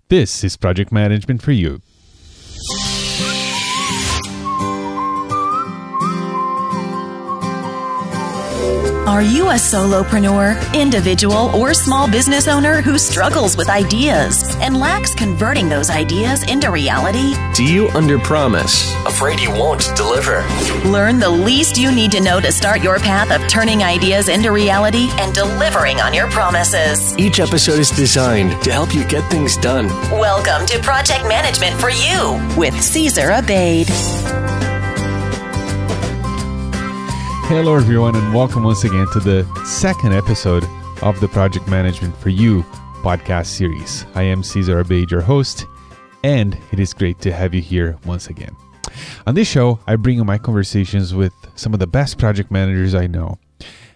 This is Project Management for You. Are you a solopreneur, individual, or small business owner who struggles with ideas and lacks converting those ideas into reality? Do you underpromise, afraid you won't deliver? Learn the least you need to know to start your path of turning ideas into reality and delivering on your promises. Each episode is designed to help you get things done. Welcome to Project Management for You with Cesar Abade. Hello everyone, and welcome once again to the second episode of the Project Management for You podcast series. I am Cesar Abade, your host, and it is great to have you here once again. On this show, I bring you my conversations with some of the best project managers I know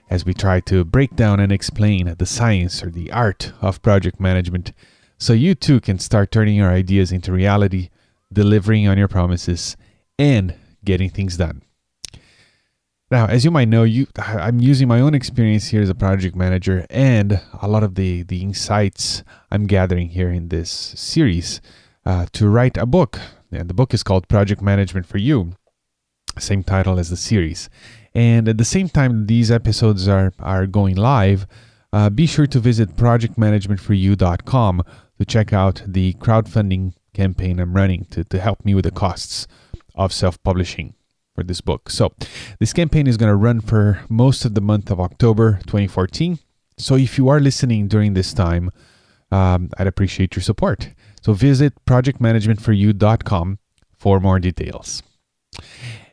as we try to break down and explain the science or the art of project management so you too can start turning your ideas into reality, delivering on your promises, and getting things done. Now, as you might know, I'm using my own experience here as a project manager and a lot of the insights I'm gathering here in this series to write a book. And the book is called Project Management for You, same title as the series. And at the same time these episodes are going live, be sure to visit projectmanagementforyou.com to check out the crowdfunding campaign I'm running to help me with the costs of self-publishing for this book. So this campaign is going to run for most of the month of October 2014. So if you are listening during this time, I'd appreciate your support. So visit projectmanagementforyou.com for more details.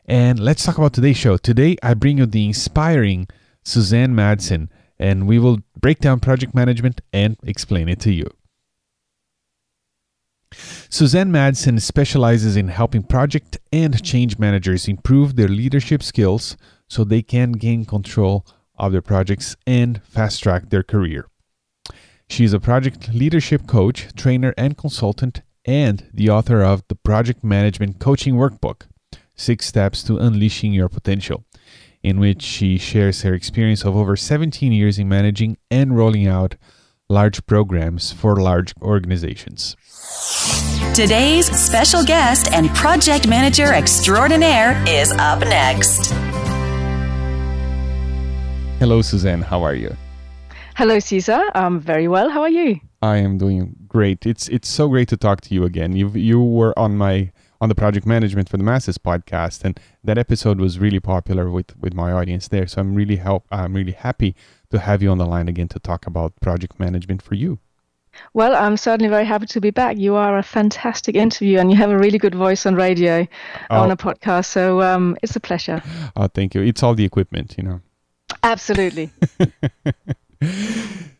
And let's talk about today's show. Today, I bring you the inspiring Susanne Madsen, and we will break down project management and explain it to you. Susanne Madsen specializes in helping project and change managers improve their leadership skills so they can gain control of their projects and fast-track their career. She is a project leadership coach, trainer, and consultant, and the author of the Project Management Coaching Workbook, 6 Steps to Unleashing Your Potential, in which she shares her experience of over 17 years in managing and rolling out large programs for large organizations. Today's special guest and project manager extraordinaire is up next. Hello, Susanne. How are you? Hello, Cesar. I'm very well. How are you? I am doing great. It's so great to talk to you again. You were on the Project Management for the Masses podcast, and that episode was really popular with my audience there. So I'm really happy to have you on the line again to talk about project management for you. Well, I'm certainly very happy to be back. You are a fantastic interview, and you have a really good voice on radio, on a podcast. So it's a pleasure. Oh, thank you. It's all the equipment, you know. Absolutely.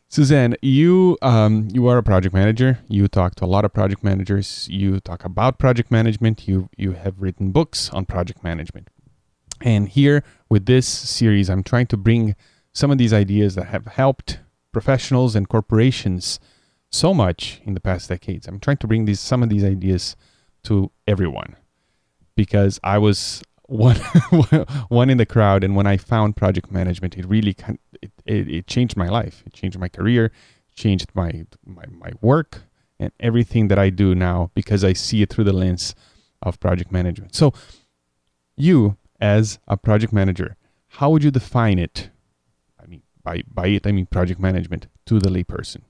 Susanne, you are a project manager. You talk to a lot of project managers. You talk about project management. You have written books on project management. And here with this series, I'm trying to bring some of these ideas that have helped professionals and corporations so much in the past decades. I'm trying to bring some of these ideas to everyone because I was one in the crowd, and when I found project management, it really it changed my life. It changed my career, changed my work, and everything that I do now because I see it through the lens of project management. So, you as a project manager, how would you define it? I mean, by it I mean project management to the layperson.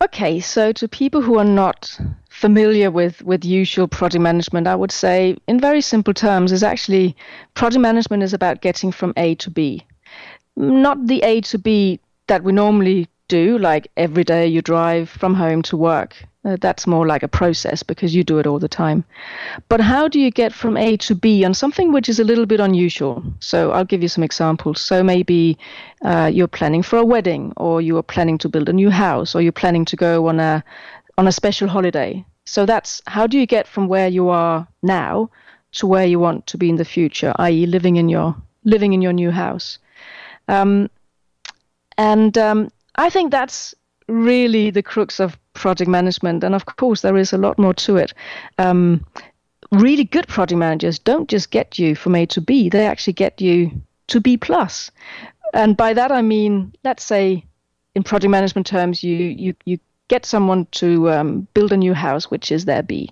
Okay, so to people who are not familiar with usual project management, I would say in very simple terms is actually project management is about getting from A to B. Not the A to B that we normally do, like every day you drive from home to work. That's more like a process because you do it all the time. But how do you get from A to B on something which is a little bit unusual? So I'll give you some examples. So maybe you're planning for a wedding, or you are planning to build a new house, or you're planning to go on a special holiday. So that's how do you get from where you are now to where you want to be in the future, i.e. living in your new house. I think that's really the crux of project management. And of course, there is a lot more to it. Really good project managers don't just get you from A to B. They actually get you to B+. And by that, I mean, let's say in project management terms, you get someone to build a new house, which is their B.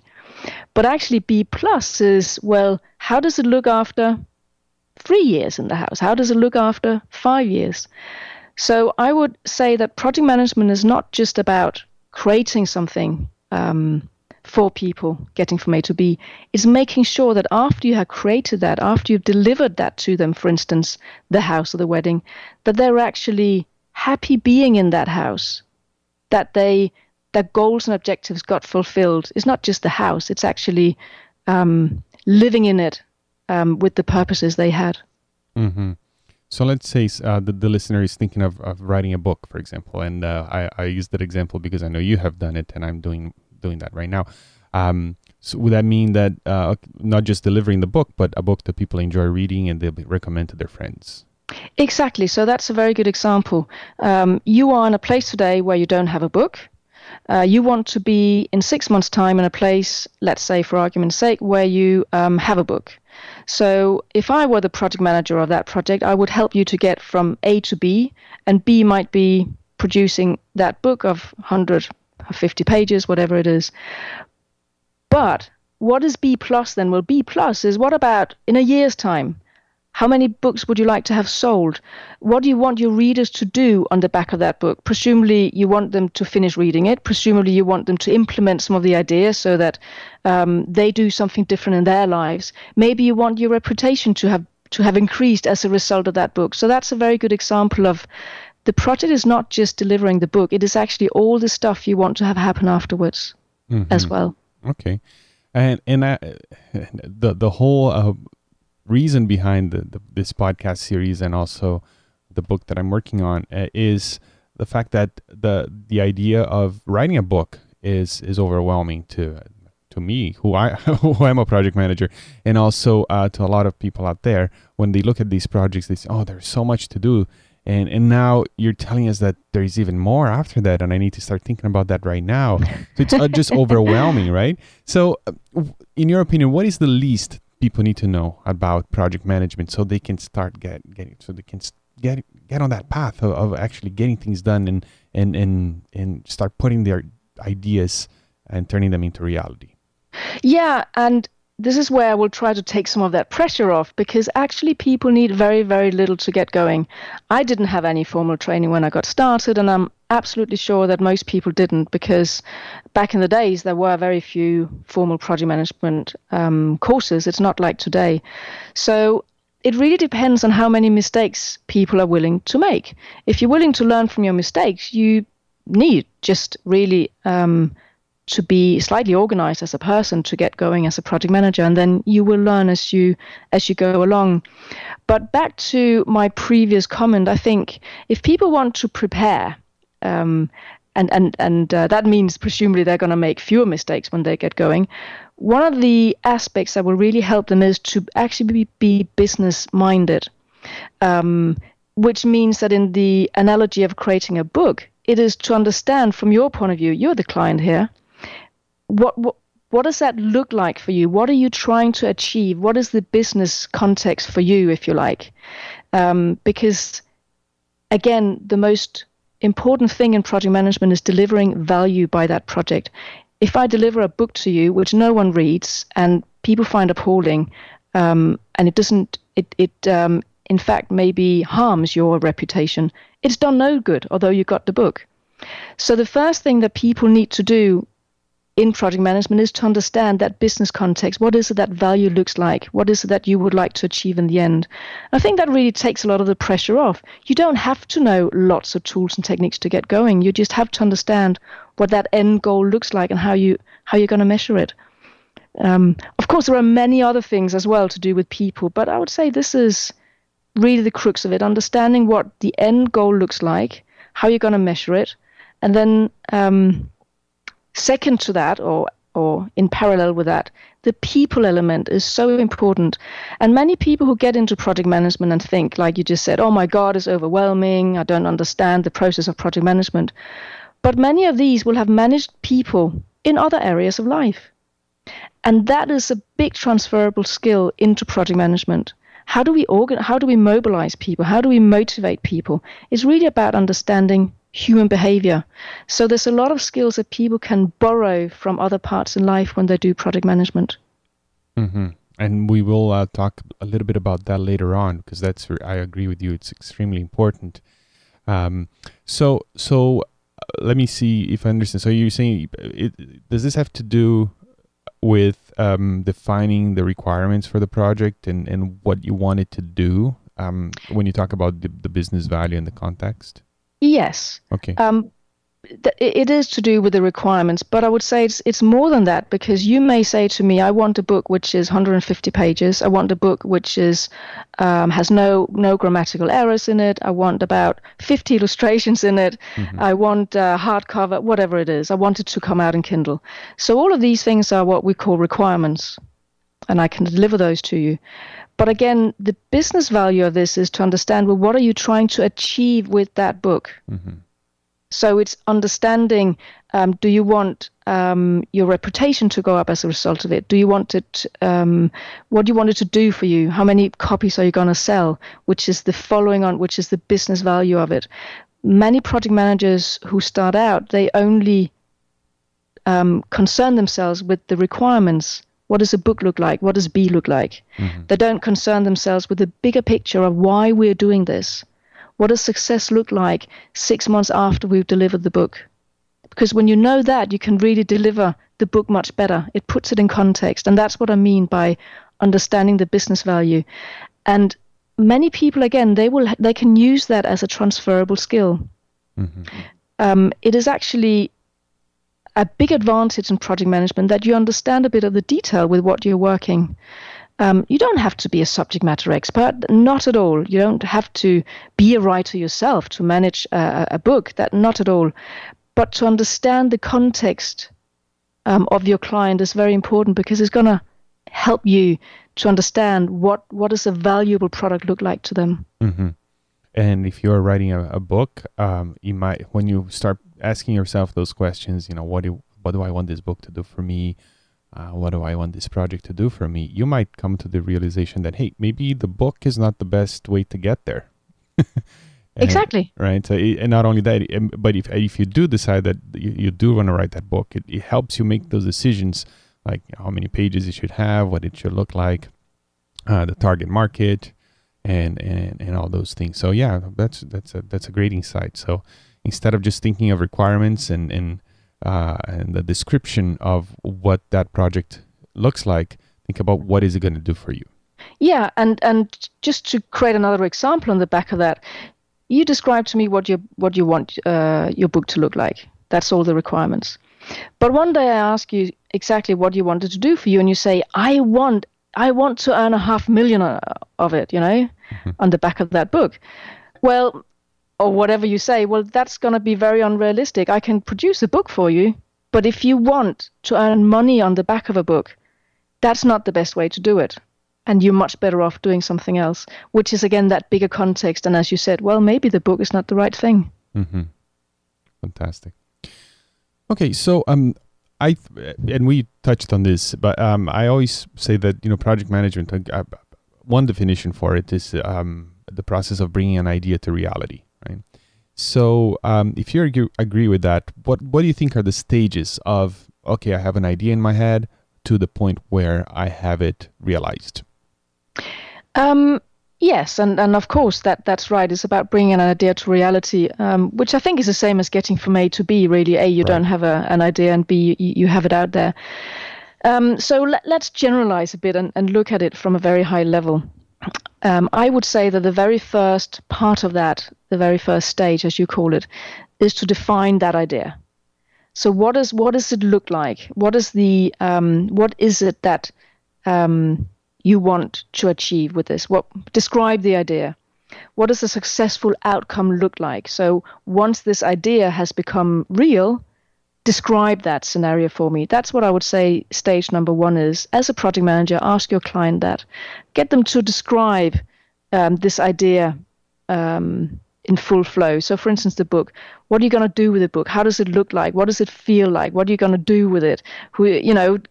But actually B plus is, well, how does it look after 3 years in the house? How does it look after 5 years? So I would say that project management is not just about creating something for people, getting from A to B. It's making sure that after you have created that, after you've delivered that to them, for instance, the house or the wedding, that they're actually happy being in that house, that their goals and objectives got fulfilled. It's not just the house, it's actually living in it with the purposes they had. Mm-hmm. So let's say the listener is thinking of writing a book, for example, and I use that example because I know you have done it, and I'm doing that right now. So would that mean that not just delivering the book, but a book that people enjoy reading and they'll recommend to their friends? Exactly. So that's a very good example. You are in a place today where you don't have a book. You want to be in 6 months' time in a place, let's say for argument's sake, where you have a book. So if I were the project manager of that project, I would help you to get from A to B, and B might be producing that book of 150 pages, whatever it is. But what is B plus then? Well, B plus is, what about in a year's time? How many books would you like to have sold? What do you want your readers to do on the back of that book? Presumably, you want them to finish reading it. Presumably, you want them to implement some of the ideas so that they do something different in their lives. Maybe you want your reputation to have increased as a result of that book. So that's a very good example of the project is not just delivering the book. It is actually all the stuff you want to have happen afterwards as well. Okay. And the whole reason behind this podcast series and also the book that I'm working on is the fact that the idea of writing a book is overwhelming to me, who I'm a project manager, and also to a lot of people out there. When they look at these projects, they say, "Oh, there's so much to do," and now you're telling us that there's even more after that, and I need to start thinking about that right now. So it's just overwhelming, right? So, in your opinion, what is the least people need to know about project management so they can start getting on that path of actually getting things done and start putting their ideas and turning them into reality? Yeah, and this is where I will try to take some of that pressure off, because actually people need very, very little to get going. I didn't have any formal training when I got started, and I'm absolutely sure that most people didn't, because back in the days there were very few formal project management courses. It's not like today. So it really depends on how many mistakes people are willing to make. If you're willing to learn from your mistakes, you need just really to be slightly organized as a person to get going as a project manager, and then you will learn as you go along. But back to my previous comment, I think if people want to prepare, and that means presumably they're going to make fewer mistakes when they get going. One of the aspects that will really help them is to actually be business minded, which means that in the analogy of creating a book, it is to understand from your point of view, you're the client here, what does that look like for you? What are you trying to achieve? What is the business context for you, if you like? Because, again, the most important thing in project management is delivering value by that project. If I deliver a book to you, which no one reads and people find appalling, and it in fact maybe harms your reputation, it's done no good, although you got the book. So the first thing that people need to do in project management is to understand that business context. What is it that value looks like? What is it that you would like to achieve in the end? I think that really takes a lot of the pressure off. You don't have to know lots of tools and techniques to get going. You just have to understand what that end goal looks like and how you're going to measure it. Of course, there are many other things as well to do with people, but I would say this is really the crux of it, understanding what the end goal looks like, how you're going to measure it, and then second to that, or in parallel with that, the people element is so important. And many people who get into project management and think, like you just said, oh my God, it's overwhelming, I don't understand the process of project management. But many of these will have managed people in other areas of life. And that is a big transferable skill into project management. How do we mobilize people? How do we motivate people? It's really about understanding human behavior. So there's a lot of skills that people can borrow from other parts in life when they do project management. Mm-hmm. And we will talk a little bit about that later on, because I agree with you. It's extremely important. So let me see if I understand. So you're saying, does this have to do with defining the requirements for the project and what you want it to do when you talk about the business value and the context? Yes. Okay. It is to do with the requirements, but I would say it's more than that, because you may say to me, I want a book which is 150 pages. I want a book which is has no grammatical errors in it. I want about 50 illustrations in it. Mm-hmm. I want hardcover, whatever it is. I want it to come out in Kindle. So all of these things are what we call requirements, and I can deliver those to you. But again, the business value of this is to understand, well, what are you trying to achieve with that book? Mm-hmm. So it's understanding, do you want your reputation to go up as a result of it? Do you want it, what do you want it to do for you? How many copies are you going to sell? Which is the following on, which is the business value of it. Many project managers who start out, they only concern themselves with the requirements. What does a book look like? What does B look like? Mm-hmm. They don't concern themselves with the bigger picture of why we're doing this. What does success look like 6 months after we've delivered the book? Because when you know that, you can really deliver the book much better. It puts it in context. And that's what I mean by understanding the business value. And many people, again, they can use that as a transferable skill. Mm-hmm. It is actually a big advantage in project management that you understand a bit of the detail with what you're working. You don't have to be a subject matter expert, not at all. You don't have to be a writer yourself to manage a book, that not at all. But to understand the context of your client is very important, because it's going to help you to understand what does a valuable product look like to them. Mm-hmm. And if you're writing a book, you might, when you start asking yourself those questions, what do I want this book to do for me? What do I want this project to do for me? You might come to the realization that, hey, maybe the book is not the best way to get there. Exactly. Right. So, and not only that, but if you do decide that you do want to write that book, it helps you make those decisions, like how many pages it should have, what it should look like, the target market, and all those things. So yeah, that's a great insight. So instead of just thinking of requirements and the description of what that project looks like, think about what is it going to do for you. Yeah, and just to create another example on the back of that, you describe to me what you want your book to look like. That's all the requirements. But one day I ask you exactly what you wanted to do for you, and you say, I want to earn 500,000 of it, mm-hmm. on the back of that book. Well, or whatever you say, well, that's going to be very unrealistic. I can produce a book for you, but if you want to earn money on the back of a book, that's not the best way to do it. And you're much better off doing something else, which is, again, that bigger context. And as you said, well, maybe the book is not the right thing. Mm-hmm. Fantastic. Okay, so and we touched on this, but I always say that, project management, one definition for it is the process of bringing an idea to reality. Right. So if you agree with that, what do you think are the stages of, okay, I have an idea in my head to the point where I have it realized? Yes, and of course that's right. It's about bringing an idea to reality, which I think is the same as getting from A to B, really. A, you don't have an idea, and B, you have it out there. So let's generalize a bit and look at it from a very high level. I would say that the very first part of that, the very first stage, as you call it, is to define that idea. So what does it look like? What is it that you want to achieve with this? Describe the idea. What does a successful outcome look like? So once this idea has become real, describe that scenario for me. That's what I would say stage number one is. As a project manager, ask your client that. Get them to describe this idea in full flow. So for instance, the book. What are you going to do with the book? How does it look like? What does it feel like? What are you going to do with it?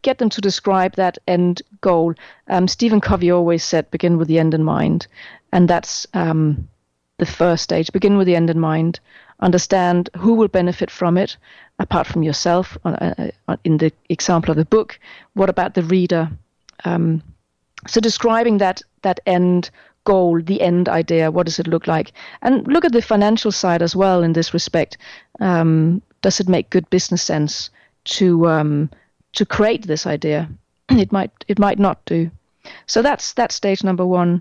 Get them to describe that end goal. Stephen Covey always said, begin with the end in mind. And that's the first stage. Begin with the end in mind. understand who will benefit from it, apart from yourself. In the example of the book, what about the reader? So describing that end goal, the end idea, what does it look like? And look at the financial side as well in this respect. Does it make good business sense to create this idea? It might not do. So that's stage number one.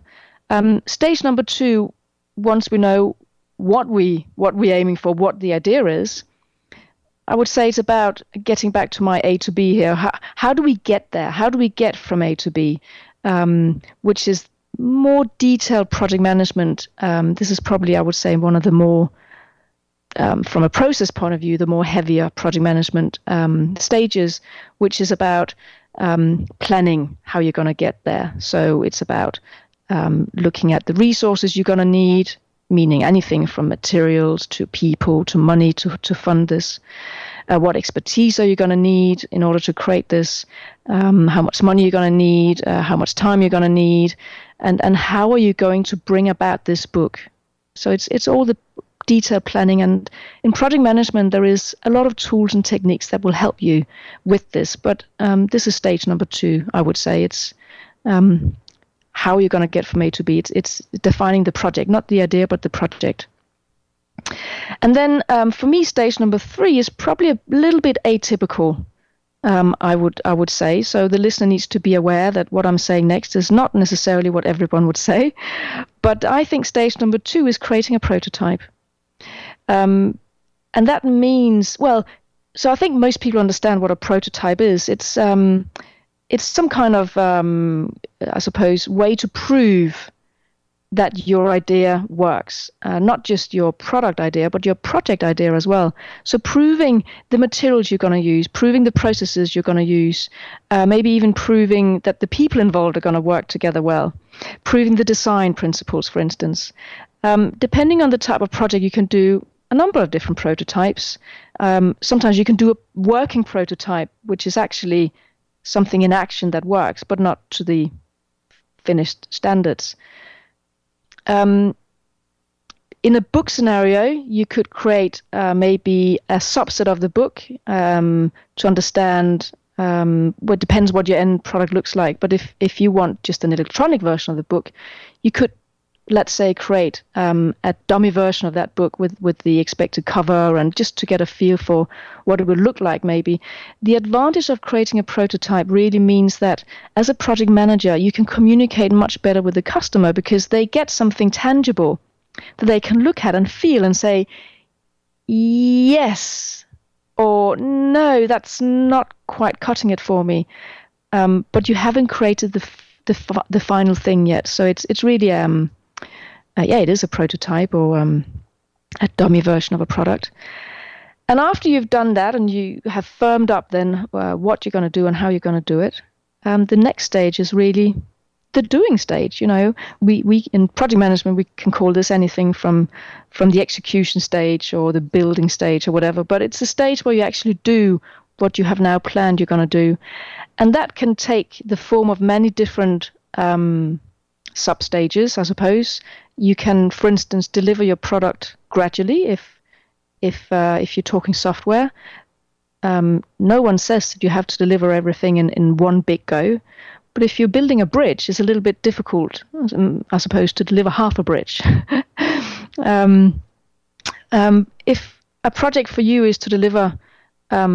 Stage number two, once we know what we're aiming for, what the idea is, I would say it's about getting back to my A to B here. How do we get there? How do we get from A to B? Which is more detailed project management. This is probably, I would say, one of the more, from a process point of view, the more heavier project management stages, which is about planning how you're going to get there. So it's about looking at the resources you're going to need, meaning anything from materials to people to money to fund this. What expertise are you going to need in order to create this? How much money you're going to need? How much time you're going to need? And how are you going to bring about this book? So it's all the detailed planning. And in project management, there is a lot of tools and techniques that will help you with this. But this is stage number two, I would say. It's how you're going to get from A to B. It's defining the project, not the idea, but the project. And then for me, stage number three is probably a little bit atypical, I would say. So the listener needs to be aware that what I'm saying next is not necessarily what everyone would say. But I think stage number two is creating a prototype. And that means, well, so I think most people understand what a prototype is. It's some kind of, I suppose, way to prove that your idea works, not just your product idea, but your project idea as well. So proving the materials you're going to use, proving the processes you're going to use, maybe even proving that the people involved are going to work together well, proving the design principles, for instance. Depending on the type of project, you can do a number of different prototypes. Sometimes you can do a working prototype, which is actually something in action that works, but not to the finished standards. In a book scenario, you could create maybe a subset of the book to understand. Well, it depends what your end product looks like. But if you want just an electronic version of the book, you could, let's say, create a dummy version of that book with the expected cover, and just to get a feel for what it would look like maybe. The advantage of creating a prototype really means that as a project manager, you can communicate much better with the customer because they get something tangible that they can look at and feel and say, yes, or no, that's not quite cutting it for me. But you haven't created the final thing yet. So it's really it is a prototype or a dummy version of a product. And after you've done that and you have firmed up then what you're going to do and how you're going to do it, the next stage is really the doing stage. You know, we in project management, we can call this anything from the execution stage or the building stage or whatever, but it's a stage where you actually do what you have now planned you're going to do. And that can take the form of many different sub-stages, I suppose. You can, for instance, deliver your product gradually if you're talking software. No one says that you have to deliver everything in one big go. But if you're building a bridge, it's a little bit difficult, I suppose, to deliver half a bridge. If a project for you is to deliver a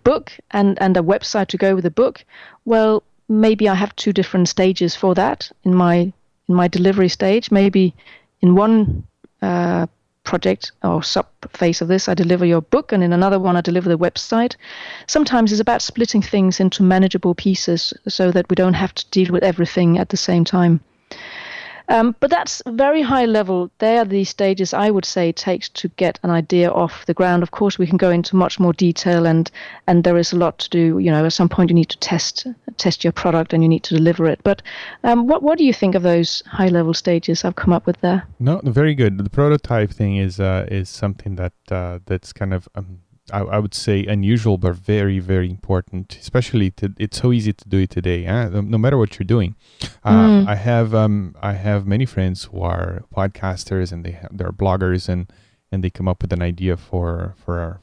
book and a website to go with the book, well, maybe I have two different stages for that in my delivery stage. Maybe in one project or sub phase of this, I deliver your book, and in another one, I deliver the website. Sometimes it's about splitting things into manageable pieces so that we don't have to deal with everything at the same time. But that's very high level. They are the stages I would say it takes to get an idea off the ground. Of course, we can go into much more detail, and there is a lot to do. You know, at some point you need to test your product and you need to deliver it. But what do you think of those high level stages I've come up with there? No, very good. The prototype thing is something that's kind of I would say unusual, but very, very important. Especially it's so easy to do it today. No matter what you're doing. I have many friends who are podcasters and they're bloggers, and and they come up with an idea for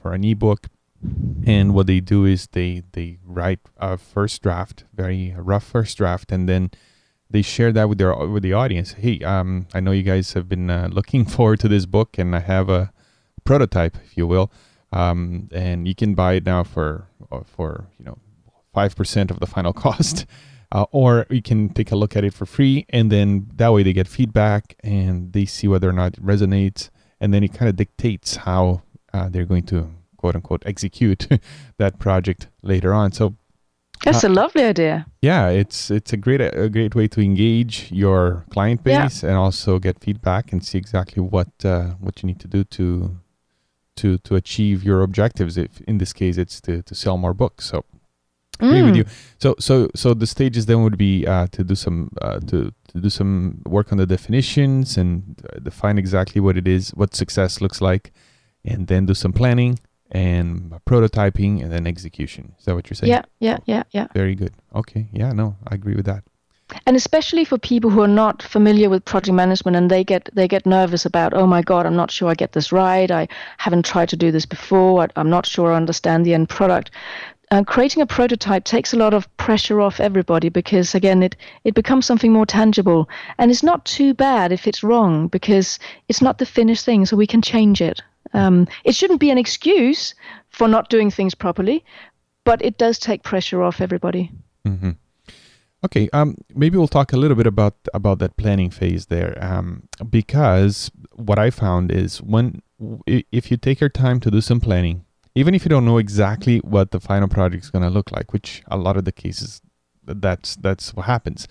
an ebook. And what they do is they write a first draft, very rough first draft, and then they share that with the audience. Hey, I know you guys have been looking forward to this book, and I have a prototype, if you will, and you can buy it now for 5% of the final cost, or you can take a look at it for free, and then that way they get feedback and they see whether or not it resonates, and then it kind of dictates how they're going to quote unquote execute that project later on. So that's a lovely idea. Yeah, it's a great way to engage your client base and also get feedback and see exactly what you need to do to achieve your objectives. If in this case it's to sell more books. So agree with you. So the stages then would be to do some work on the definitions and define exactly what it is, what success looks like, and then do some planning and prototyping and then execution. Is that what you're saying? Yeah. Very good. Okay. Yeah, no, I agree with that. And especially for people who are not familiar with project management and they get nervous about, oh my God, I'm not sure I get this right. I haven't tried to do this before. I'm not sure I understand the end product. Creating a prototype takes a lot of pressure off everybody because, again, it becomes something more tangible. And it's not too bad if it's wrong because it's not the finished thing, so we can change it. It shouldn't be an excuse for not doing things properly, but it does take pressure off everybody. Mm-hmm. Okay, maybe we'll talk a little bit about that planning phase there, because what I found is if you take your time to do some planning, even if you don't know exactly what the final project is going to look like, which a lot of the cases that's what happens.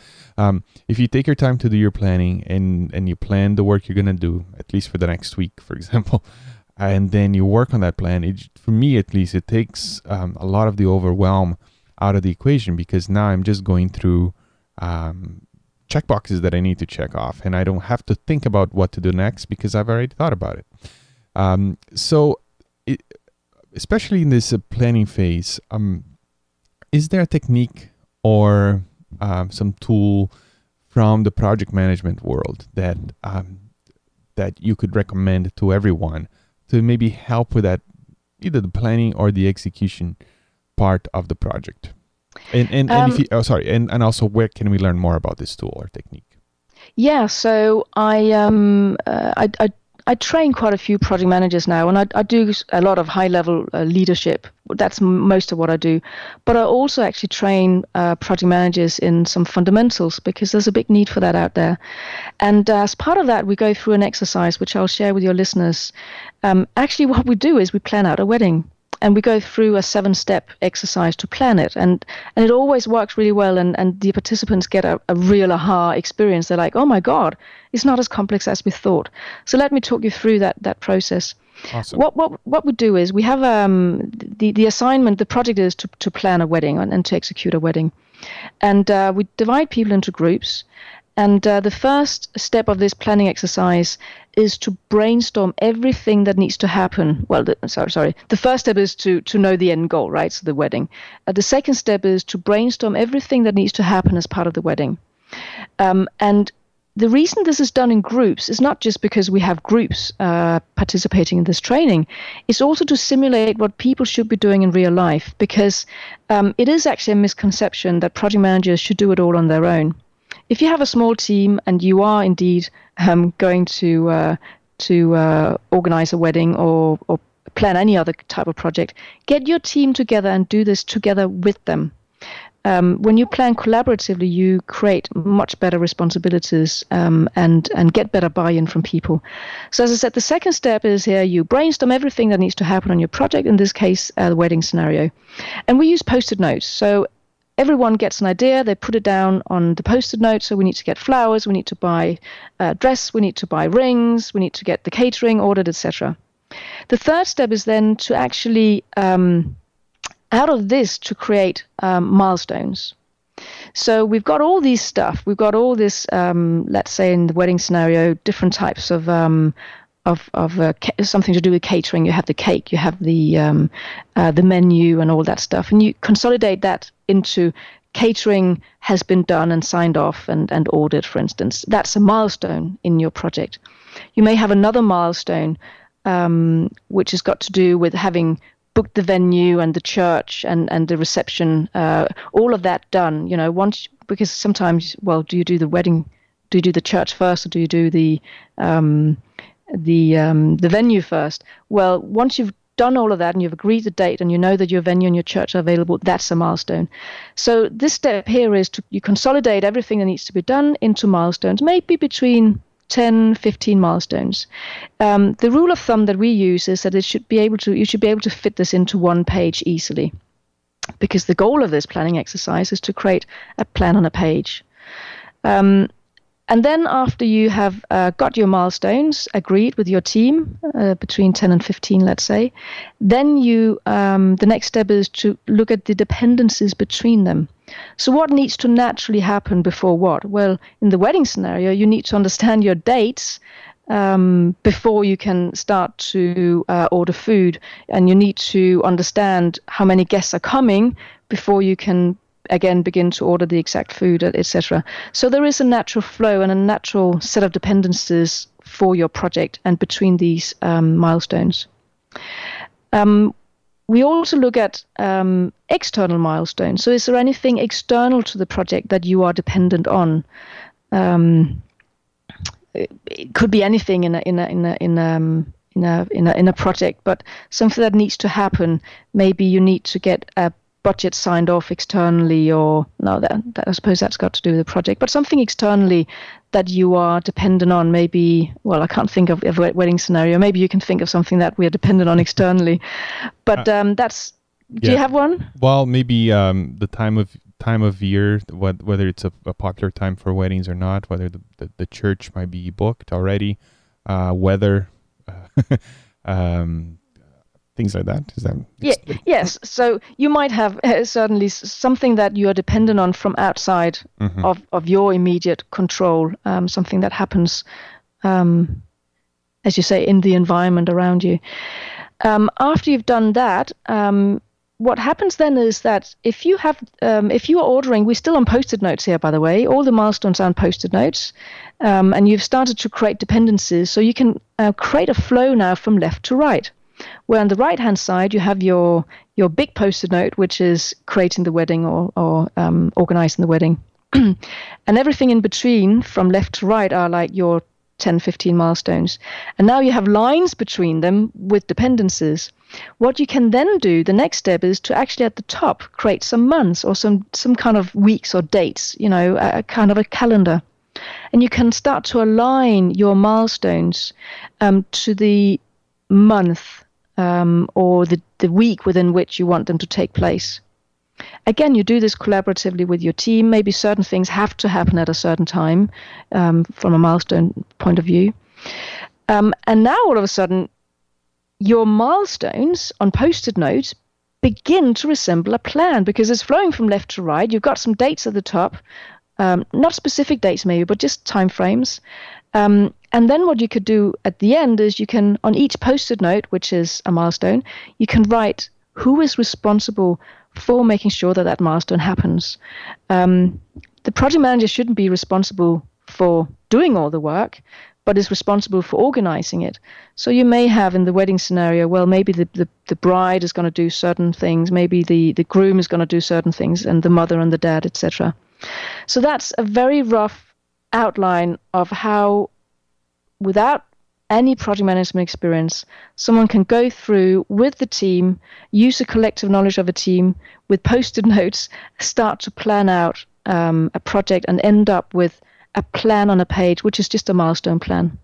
If you take your time to do your planning and you plan the work you're going to do, at least for the next week, for example, and then you work on that plan, for me at least, it takes a lot of the overwhelm out of the equation, because now I'm just going through checkboxes that I need to check off, and I don't have to think about what to do next because I've already thought about it. Especially in this planning phase, is there a technique or some tool from the project management world that you could recommend to everyone to maybe help with that, either the planning or the execution part of the project? And also, where can we learn more about this tool or technique? Yeah, so I train quite a few project managers now, and I do a lot of high-level leadership. That's most of what I do. But I also actually train project managers in some fundamentals because there's a big need for that out there. And as part of that, we go through an exercise, which I'll share with your listeners. Actually, what we do is we plan out a wedding. And we go through a 7-step exercise to plan it. And it always works really well. And the participants get a real aha experience. They're like, oh, my God, it's not as complex as we thought. So let me talk you through that process. Awesome. What we do is we have the assignment, the project is to plan a wedding and to execute a wedding. And we divide people into groups. And the first step of this planning exercise is to brainstorm everything that needs to happen. Well, the first step is to know the end goal, right? So the wedding. The second step is to brainstorm everything that needs to happen as part of the wedding. And the reason this is done in groups is not just because we have groups participating in this training. It's also to simulate what people should be doing in real life, because it is actually a misconception that project managers should do it all on their own. If you have a small team and you are indeed going to organize a wedding or plan any other type of project, get your team together and do this together with them. When you plan collaboratively, you create much better responsibilities and get better buy-in from people. So as I said, the second step is here you brainstorm everything that needs to happen on your project, in this case, the wedding scenario. And we use Post-it notes. So everyone gets an idea, they put it down on the Post-it note. So we need to get flowers, we need to buy a dress, we need to buy rings, we need to get the catering ordered, etc. The third step is then to actually, out of this, to create milestones. So we've got all these stuff. We've got all this, let's say in the wedding scenario, different types of something to do with catering. You have the cake, you have the menu and all that stuff, and you consolidate that into catering has been done and signed off and ordered, for instance. That's a milestone in your project. You may have another milestone which has got to do with having booked the venue and the church and the reception, all of that done. Once, because sometimes, well, do you do the wedding? Do you do the church first, or do you do the venue first? Well, once you've done all of that and you've agreed the date and you know that your venue and your church are available, that's a milestone. So this step here is you consolidate everything that needs to be done into milestones, maybe between 10, 15 milestones. The rule of thumb that we use is that you should be able to fit this into one page easily, because the goal of this planning exercise is to create a plan on a page. And then after you have got your milestones agreed with your team, between 10 and 15, let's say, then the next step is to look at the dependencies between them. So what needs to naturally happen before what? Well, in the wedding scenario, you need to understand your dates before you can start to order food, and you need to understand how many guests are coming before you can again begin to order the exact food, etc. So there is a natural flow and a natural set of dependencies for your project and between these milestones. We also look at external milestones. So is there anything external to the project that you are dependent on? It could be anything in a project, but something that needs to happen. Maybe you need to get a budget signed off externally, or no, that I suppose that's got to do with the project, but something externally that you are dependent on. Maybe, well, I can't think of a wedding scenario. Maybe you can think of something that we are dependent on externally, but that's. Do you have one? Well, maybe the time of year, whether it's a popular time for weddings or not, whether the church might be booked already, weather. Things like that. Is that? Yes. So you might have certainly something that you are dependent on from outside of your immediate control, something that happens, as you say, in the environment around you. After you've done that, what happens then is that if you are ordering, we're still on Post-it notes here, by the way. All the milestones are on Post-it notes, and you've started to create dependencies. So you can create a flow now from left to right, where on the right-hand side you have your big Post-it note, which is creating the wedding or organizing the wedding. And everything in between from left to right are like your 10, 15 milestones. And now you have lines between them with dependencies. What you can then do, the next step, is to actually at the top create some months or some kind of weeks or dates, a kind of a calendar. And you can start to align your milestones to the month or the week within which you want them to take place. Again, you do this collaboratively with your team. Maybe certain things have to happen at a certain time from a milestone point of view. And now all of a sudden, your milestones on Post-it notes begin to resemble a plan, because it's flowing from left to right. You've got some dates at the top, not specific dates maybe, but just time frames. And then what you could do at the end is you can, on each Post-it note, which is a milestone, you can write who is responsible for making sure that milestone happens. The project manager shouldn't be responsible for doing all the work, but is responsible for organizing it. So you may have in the wedding scenario, well, maybe the bride is going to do certain things, maybe the groom is going to do certain things, and the mother and the dad, etc. So that's a very rough outline of how, without any project management experience, someone can go through with the team, use the collective knowledge of a team with Post-it notes, start to plan out a project and end up with a plan on a page, which is just a milestone plan.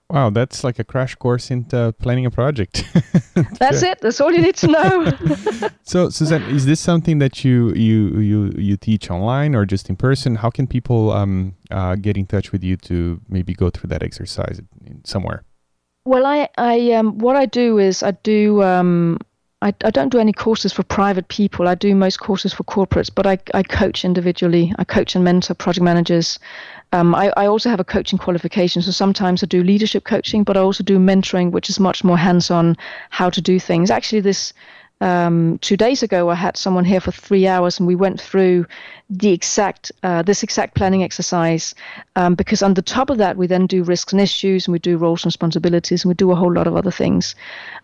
Wow, that's like a crash course into planning a project. That's it. That's all you need to know. So, Susanne, is this something that you teach online or just in person? How can people get in touch with you to maybe go through that exercise somewhere? Well, what I do is I don't do any courses for private people. I do most courses for corporates, but I coach individually. I coach and mentor project managers. I also have a coaching qualification, so sometimes I do leadership coaching, but I also do mentoring, which is much more hands-on how to do things. Actually, this 2 days ago, I had someone here for 3 hours, and we went through this exact planning exercise. Because on the top of that, we then do risks and issues, and we do roles and responsibilities, and we do a whole lot of other things.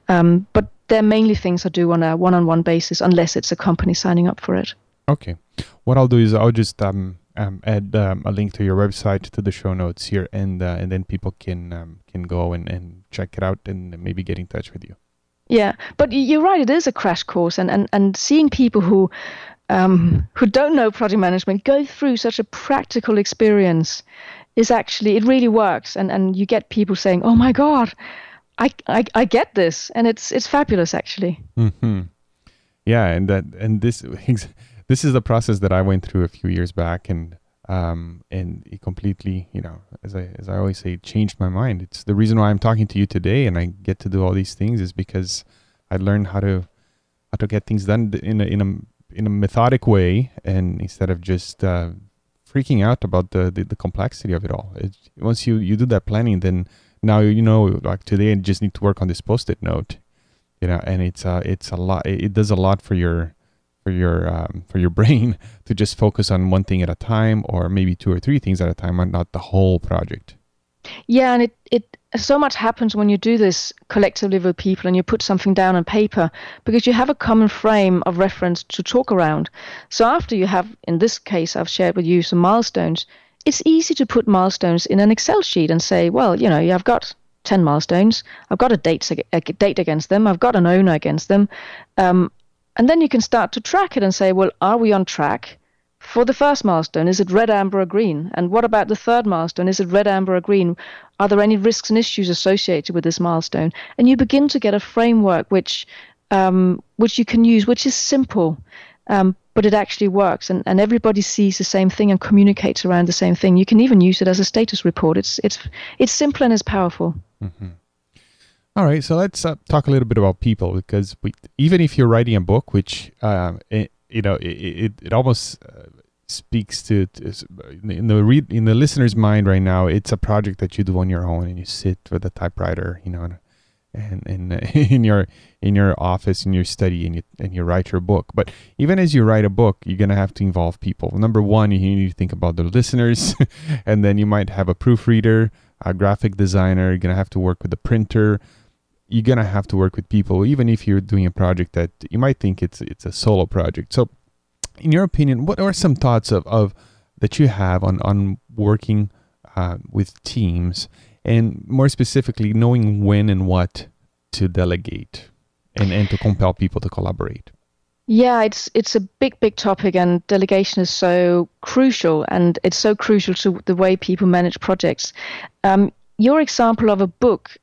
But they're mainly things I do on a one-on-one basis, unless it's a company signing up for it. Okay. What I'll do is I'll just add a link to your website to the show notes here, and then people can go and check it out and maybe get in touch with you. Yeah, but you're right. It is a crash course, and seeing people who don't know project management go through such a practical experience is actually, it really works, and you get people saying, "Oh my God, I get this," and it's fabulous actually. Mm-hmm. Yeah, and this is the process that I went through a few years back, and it completely, as I always say, changed my mind. It's the reason why I'm talking to you today, and I get to do all these things is because I learned how to get things done in a methodic way, and instead of just freaking out about the complexity of it all. Once you do that planning, then now like today I just need to work on this post-it note, and it's a lot. It does a lot for your brain to just focus on one thing at a time, or maybe 2 or 3 things at a time, and not the whole project. Yeah, and it so much happens when you do this collectively with people and you put something down on paper, because you have a common frame of reference to talk around. So after you have, in this case, I've shared with you some milestones, it's easy to put milestones in an Excel sheet and say, well, I've got 10 milestones, I've got a date against them, I've got an owner against them, and then you can start to track it and say, well, are we on track for the first milestone? Is it red, amber, or green? And what about the third milestone? Is it red, amber, or green? Are there any risks and issues associated with this milestone? And you begin to get a framework which you can use, which is simple, but it actually works. And everybody sees the same thing and communicates around the same thing. You can even use it as a status report. It's simple and it's powerful. Mm-hmm. All right, so let's talk a little bit about people, because even if you're writing a book, which it almost speaks to in the listener's mind right now, it's a project that you do on your own, and you sit with a typewriter, and in your office, in your study, and you write your book. But even as you write a book, you're gonna have to involve people. Number one, you need to think about the listeners, and then you might have a proofreader, a graphic designer. You're gonna have to work with the printer. You're going to have to work with people, even if you're doing a project that you might think it's a solo project. So in your opinion, what are some thoughts of that you have on working with teams, and more specifically, knowing when and what to delegate and to compel people to collaborate? Yeah, it's a big topic, and delegation is so crucial, and it's so crucial to the way people manage projects. Your example of a book,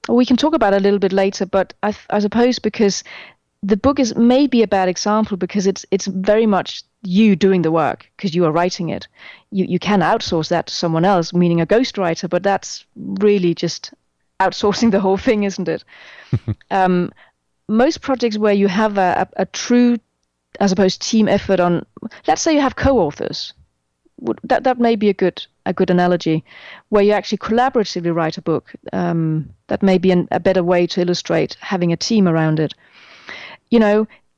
we can talk about it a little bit later, but I suppose because the book is maybe a bad example, because it's very much you doing the work, because you are writing it. You can outsource that to someone else, meaning a ghostwriter, but that's really just outsourcing the whole thing, isn't it? Most projects where you have a true, I suppose, team effort on, let's say you have co-authors, that may be a good analogy, where you actually collaboratively write a book. That may be a better way to illustrate having a team around it.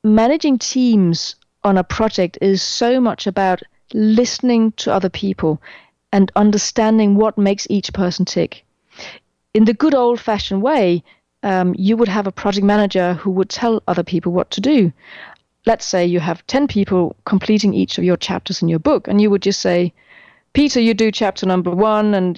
Managing teams on a project is so much about listening to other people and understanding what makes each person tick. In the good old-fashioned way, you would have a project manager who would tell other people what to do. Let's say you have 10 people completing each of your chapters in your book, and you would just say, Peter, you do chapter number 1, and,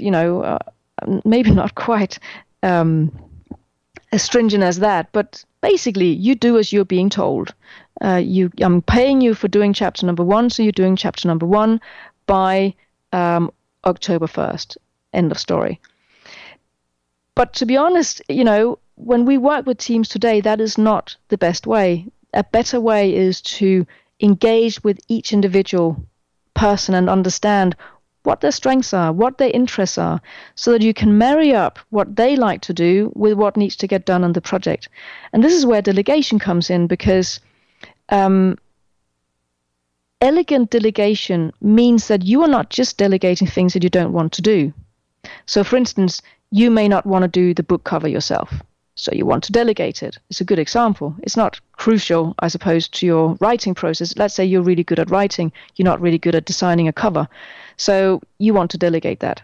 maybe not quite as stringent as that, but basically you do as you're being told. I'm paying you for doing chapter number 1, so you're doing chapter number 1 by October 1st. End of story. But to be honest, when we work with teams today, that is not the best way. A better way is to engage with each individual person and understand what their strengths are, what their interests are, so that you can marry up what they like to do with what needs to get done on the project. And this is where delegation comes in, because elegant delegation means that you are not just delegating things that you don't want to do. So, for instance, you may not want to do the book cover yourself. So you want to delegate it. It's a good example. It's not crucial, I suppose, to your writing process. Let's say you're really good at writing. You're not really good at designing a cover. So you want to delegate that.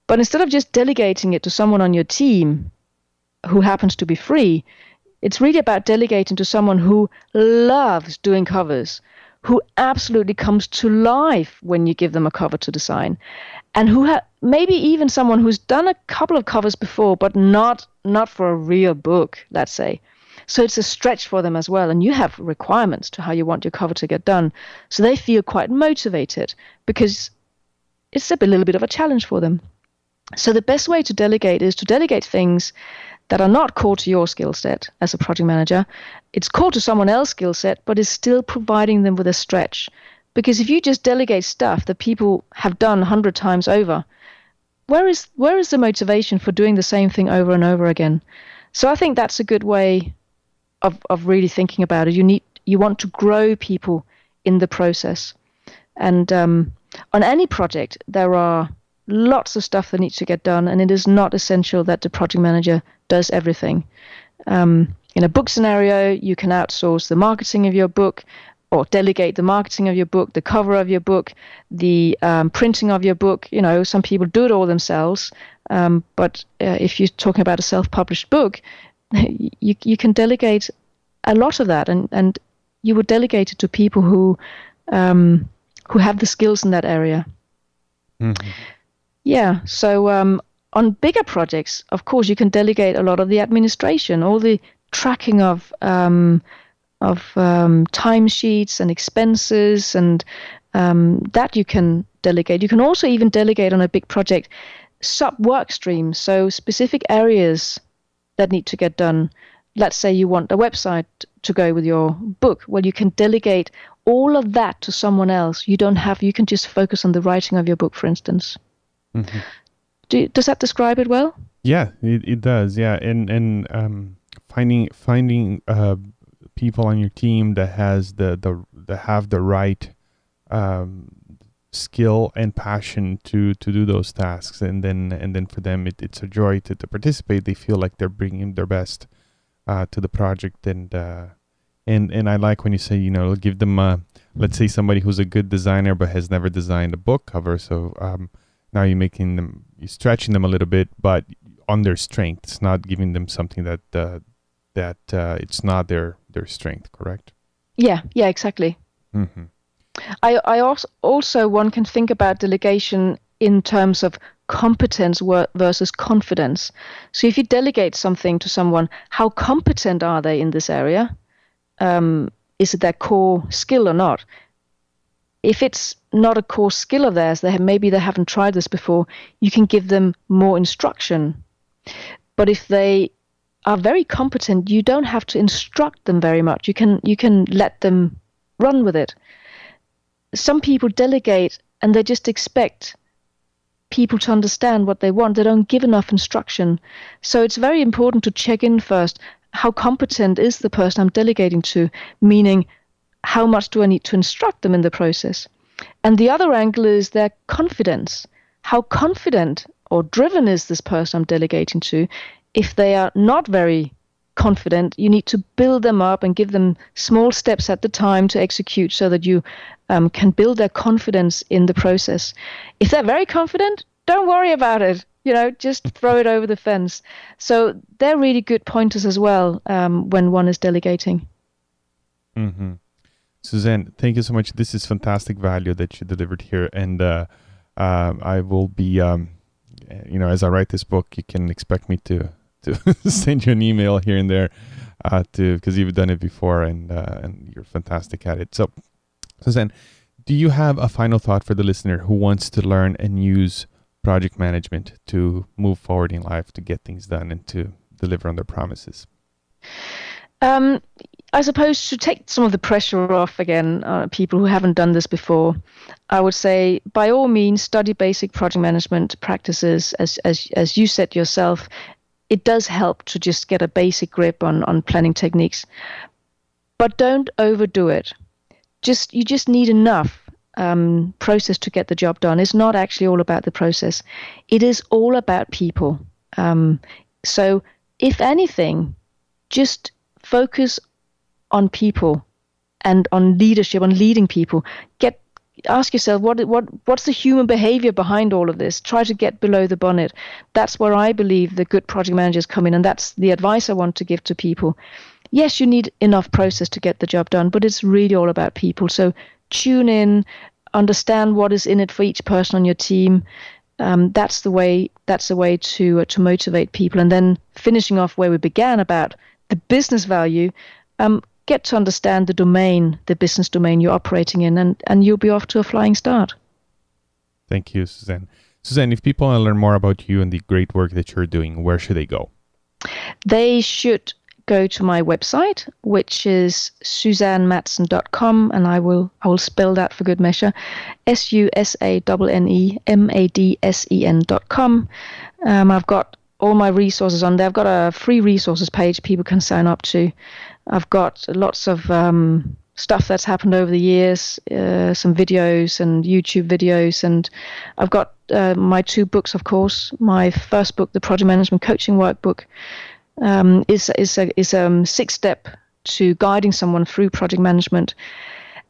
But instead of just delegating it to someone on your team who happens to be free, it's really about delegating to someone who loves doing covers, who absolutely comes to life when you give them a cover to design, and who maybe even someone who's done a couple of covers before, but not for a real book, let's say. So it's a stretch for them as well, and you have requirements to how you want your cover to get done. So they feel quite motivated because it's a little bit of a challenge for them. So the best way to delegate is to delegate things that are not core to your skill set as a project manager. It's core to someone else's skill set, but is still providing them with a stretch. Because if you just delegate stuff that people have done 100 times over, where is the motivation for doing the same thing over and over again? So I think that's a good way of really thinking about it. You want to grow people in the process. And on any project, there are lots of stuff that needs to get done, and it is not essential that the project manager does everything. In a book scenario, you can outsource the marketing of your book, or delegate the marketing of your book, the cover of your book, the printing of your book. Some people do it all themselves, but if you're talking about a self-published book, you can delegate a lot of that, and you would delegate it to people who have the skills in that area. Mm-hmm. Yeah, so on bigger projects, of course, you can delegate a lot of the administration, all the tracking of timesheets and expenses, and that you can delegate. You can also even delegate on a big project sub-work streams, so specific areas that need to get done. Let's say you want a website to go with your book. Well, you can delegate all of that to someone else. You can just focus on the writing of your book, for instance. Mm-hmm. Does that describe it well? Yeah, it does. Yeah, and finding people on your team that have the right skill and passion to do those tasks, and then for them it's a joy to participate. They feel like they're bringing their best to the project, and I like when you say give them let's say somebody who's a good designer but has never designed a book cover. So now you're stretching them a little bit, but on their strengths, not giving them something that it's not their strength, correct? Yeah, exactly. Mm-hmm. I also one can think about delegation in terms of competence versus confidence. So if you delegate something to someone, how competent are they in this area? Is it their core skill or not? If it's not a core skill of theirs, maybe they haven't tried this before, you can give them more instruction. But if they are very competent, you don't have to instruct them very much. You can let them run with it. Some people delegate and they just expect people to understand what they want. They don't give enough instruction. So it's very important to check in first. How competent is the person I'm delegating to? Meaning, how much do I need to instruct them in the process? And the other angle is their confidence. How confident or driven is this person I'm delegating to? If they are not very confident, you need to build them up and give them small steps at the time to execute so that you can build their confidence in the process. If they're very confident, don't worry about it. Just throw it over the fence. So they're really good pointers as well when one is delegating. Mm-hmm. Susanne, thank you so much. This is fantastic value that you delivered here. And I will be, as I write this book, you can expect me to send you an email here and there because you've done it before and you're fantastic at it. So, Susanne, do you have a final thought for the listener who wants to learn and use project management to move forward in life, to get things done and to deliver on their promises? I suppose to take some of the pressure off again, people who haven't done this before, I would say by all means study basic project management practices as you said yourself. It does help to just get a basic grip on planning techniques, but don't overdo it. You just need enough process to get the job done. It's not actually all about the process. It is all about people. So if anything, just focus on people and on leadership, on leading people. Ask yourself, what's the human behavior behind all of this? Try to get below the bonnet. That's where I believe the good project managers come in, and that's the advice I want to give to people. Yes, you need enough process to get the job done, but it's really all about people. So tune in, understand what is in it for each person on your team. That's the way to motivate people. And then finishing off where we began about the business value, get to understand the business domain you're operating in, and you'll be off to a flying start. Thank you, Susanne. Susanne, if people want to learn more about you and the great work that you're doing, where should they go? They should go to my website, which is SusanneMadsen.com, and I will spell that for good measure, SusanneMadsen.com. I've got all my resources on there. I've got a free resources page people can sign up to. I've got lots of stuff that's happened over the years, some videos and YouTube videos, and I've got my 2 books, of course. My first book, the Project Management Coaching Workbook, is a 6-step to guiding someone through project management.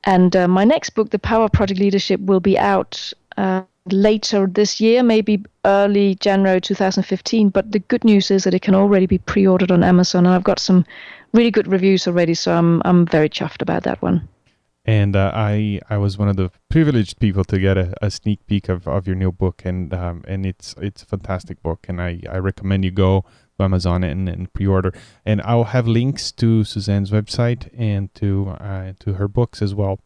And my next book, The Power of Project Leadership, will be out later this year, maybe early January 2015. But the good news is that it can already be pre-ordered on Amazon, and I've got some really good reviews already, so I'm very chuffed about that one. And I was one of the privileged people to get a sneak peek of your new book, and it's a fantastic book, and I recommend you go to Amazon and pre-order. And I'll have links to Susanne's website and to her books as well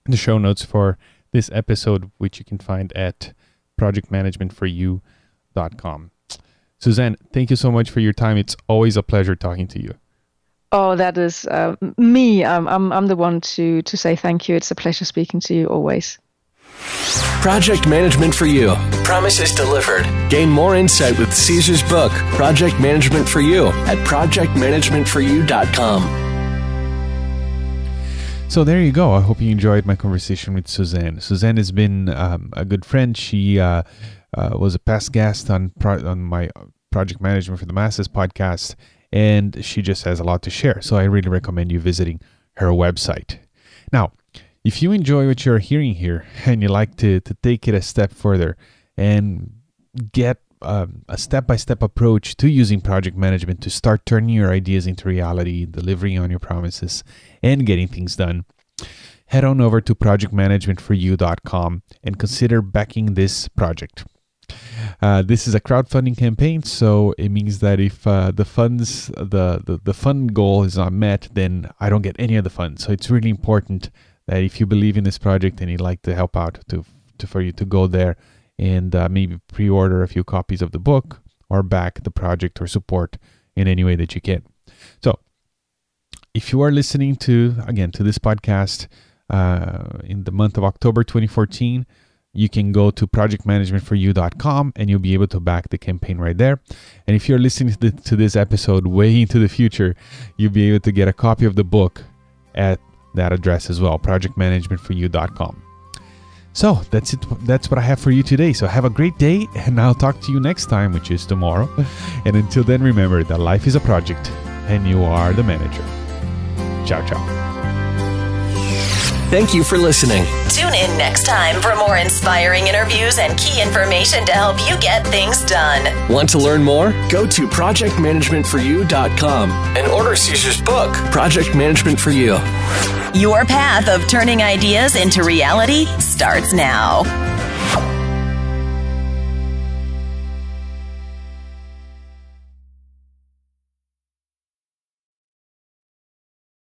in the show notes for this episode, which you can find at projectmanagementforyou.com. Susanne, thank you so much for your time. It's always a pleasure talking to you. Oh, that is me. I'm the one to say thank you. It's a pleasure speaking to you always. Project Management for You. Promises delivered. Gain more insight with Caesar's book, Project Management for You, at projectmanagementforyou.com. So there you go. I hope you enjoyed my conversation with Susanne. Susanne has been a good friend. She was a past guest on my Project Management for the Masses podcast, and she just has a lot to share. So I really recommend you visiting her website. Now, if you enjoy what you're hearing here and you like to take it a step further and get a step-by-step approach to using project management to start turning your ideas into reality, delivering on your promises, and getting things done, head on over to projectmanagementforyou.com and consider backing this project. This is a crowdfunding campaign, so it means that if the fund goal is not met, then I don't get any of the funds. So it's really important that if you believe in this project and you'd like to help out, for you to go there and maybe pre-order a few copies of the book or back the project or support in any way that you can. So if you are listening to this podcast in the month of October 2014, you can go to projectmanagementforyou.com and you'll be able to back the campaign right there. And if you're listening to this episode way into the future, you'll be able to get a copy of the book at that address as well, projectmanagementforyou.com. So that's it. That's what I have for you today. So have a great day, and I'll talk to you next time, which is tomorrow. And until then, remember that life is a project and you are the manager. Ciao, ciao. Thank you for listening. Tune in next time for more inspiring interviews and key information to help you get things done. Want to learn more? Go to projectmanagementforyou.com and order Caesar's book, Project Management for You. Your path of turning ideas into reality starts now.